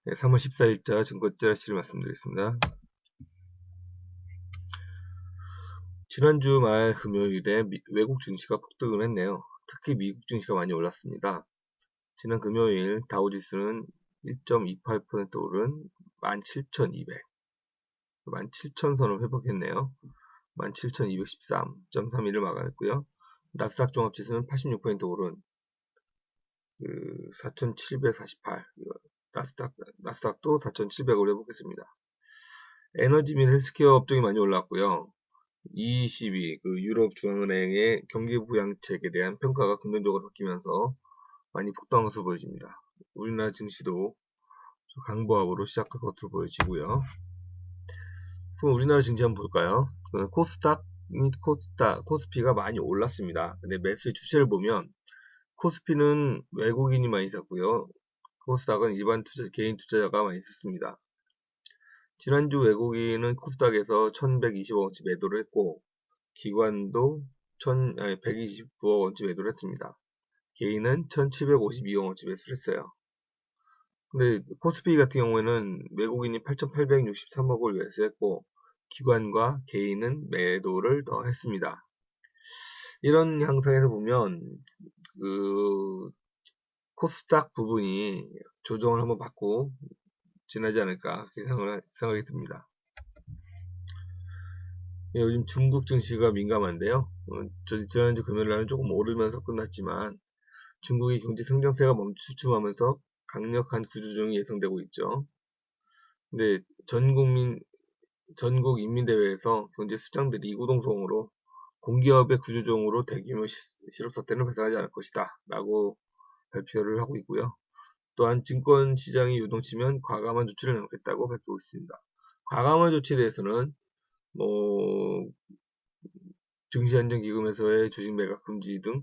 네, 3월 14일자 증권자 시를 말씀드리겠습니다. 지난주 말 금요일에 외국 증시가 폭등을 했네요. 특히 미국 증시가 많이 올랐습니다. 지난 금요일 다우지수는 1.28% 오른 17,200, 17,000선을 회복했네요. 17,213.31을 마감했고요. 나스닥 종합지수는 86포인트 오른 4,748, 나스닥도 4,700을 회복했습니다. 에너지 및 헬스케어 업종이 많이 올랐고요. ECB, 유럽 중앙은행의 경기 부양책에 대한 평가가 긍정적으로 바뀌면서 많이 폭등한 것으로 보여집니다. 우리나라 증시도 강보합으로 시작할 것으로 보여지고요. 그럼 우리나라 증시 한번 볼까요? 코스닥 및 코스피가 많이 올랐습니다. 근데 매수의 추세를 보면 코스피는 외국인이 많이 샀고요. 코스닥은 일반 개인 투자자가 많이 샀습니다. 지난주 외국인은 코스닥에서 1120억원치 매도를 했고 기관도 129억원치 매도를 했습니다. 개인은 1752억원치 매수를 했어요. 근데 코스피 같은 경우에는 외국인이 8863억을 매수했고 기관과 개인은 매도를 더 했습니다. 이런 양상에서 보면 코스닥 부분이 조정을 한번 받고 지나지 않을까 생각이 듭니다. 요즘 중국 증시가 민감한데요. 지난주 금요일날은 조금 오르면서 끝났지만 중국의 경제 성장세가 멈추춤하면서 강력한 구조조정이 예상되고 있죠. 근데 전국 인민대회에서 경제 수장들이 이구동성으로 공기업의 구조조정으로 대규모 실업사태는 발생하지 않을 것이다 라고 발표를 하고 있고요. 또한 증권시장이 요동치면 과감한 조치를 내놓겠다고 발표하고 있습니다. 과감한 조치에 대해서는 증시안정기금에서의 주식 매각 금지 등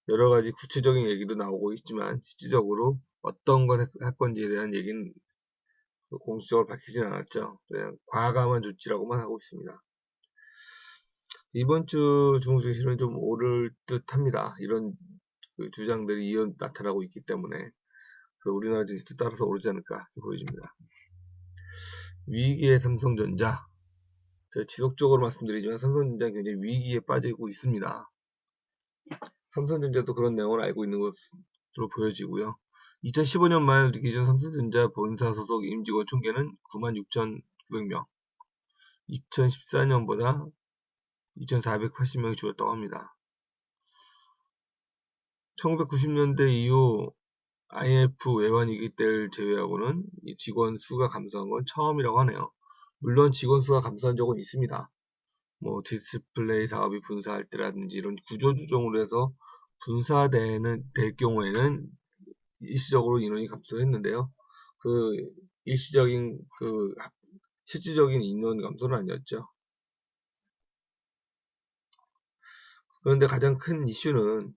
여러가지 구체적인 얘기도 나오고 있지만 실질적으로 어떤 걸 할 건지에 대한 얘기는 공식적으로 밝히진 않았죠. 그냥 과감한 조치라고만 하고 있습니다. 이번 주 중국 증시는 좀 오를 듯 합니다. 이런 주장들이 나타나고 있기 때문에 우리나라 증시도 따라서 오르지 않을까 보여집니다. 위기의 삼성전자, 제가 지속적으로 말씀드리지만 삼성전자 굉장히 위기에 빠지고 있습니다. 삼성전자도 그런 내용을 알고 있는 것으로 보여지고요. 2015년 말 기준 삼성전자 본사 소속 임직원 총계는 96,900명, 2014년보다 2,480명이 줄었다고 합니다. 1990년대 이후 IMF 외환위기 때를 제외하고는 직원 수가 감소한 건 처음이라고 하네요. 물론 직원 수가 감소한 적은 있습니다. 디스플레이 사업이 분사할 때라든지 이런 구조조정으로 해서 될 경우에는 일시적으로 인원이 감소했는데요. 일시적인 실질적인 인원 감소는 아니었죠. 그런데 가장 큰 이슈는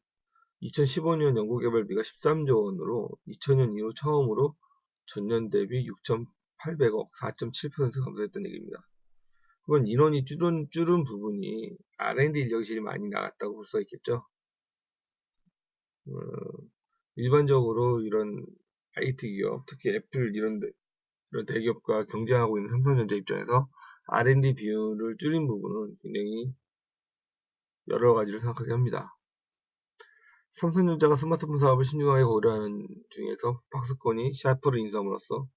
2015년 연구개발비가 13조 원으로 2000년 이후 처음으로 전년 대비 6,800억 4.7% 감소했다는 얘기입니다. 그건 인원이 줄은 부분이 R&D 인력이 제일 많이 나갔다고 볼 수 있겠죠. 일반적으로 이런 IT 기업, 특히 애플 이런 대기업과 경쟁하고 있는 삼성전자 입장에서 R&D 비율을 줄인 부분은 굉장히 여러 가지를 생각하게 합니다. 삼성전자가 스마트폰 사업을 신중하게 고려하는 중에서 박스콘이 샤프를 인수함으로써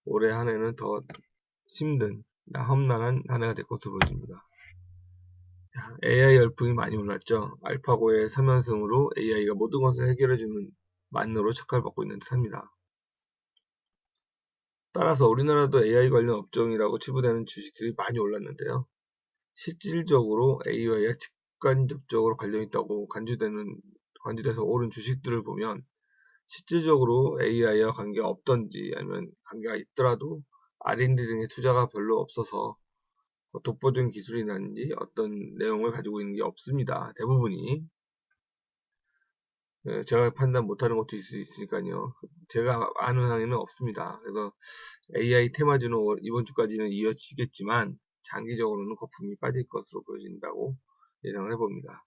올해 한 해는 더 힘든 험난한 한 해가 될 것으로 보여집니다. AI 열풍이 많이 올랐죠. 알파고의 3연승으로 AI가 모든 것을 해결해주는 만으로 착각받고 있는 듯합니다. 따라서 우리나라도 AI 관련 업종이라고 치부되는 주식들이 많이 올랐는데요. 실질적으로 AI와 직간접적으로 관련이 있다고 간주돼서 오른 주식들을 보면 실질적으로 AI와 관계가 없던지 아니면 관계가 있더라도 R&D 등의 투자가 별로 없어서 독보적인 기술이라든지 어떤 내용을 가지고 있는 게 없습니다. 대부분이. 제가 판단 못하는 것도 있을 수 있으니까요. 제가 아는 한에는 없습니다. 그래서 AI 테마주는 이번 주까지는 이어지겠지만 장기적으로는 거품이 빠질 것으로 보여진다고 예상을 해봅니다.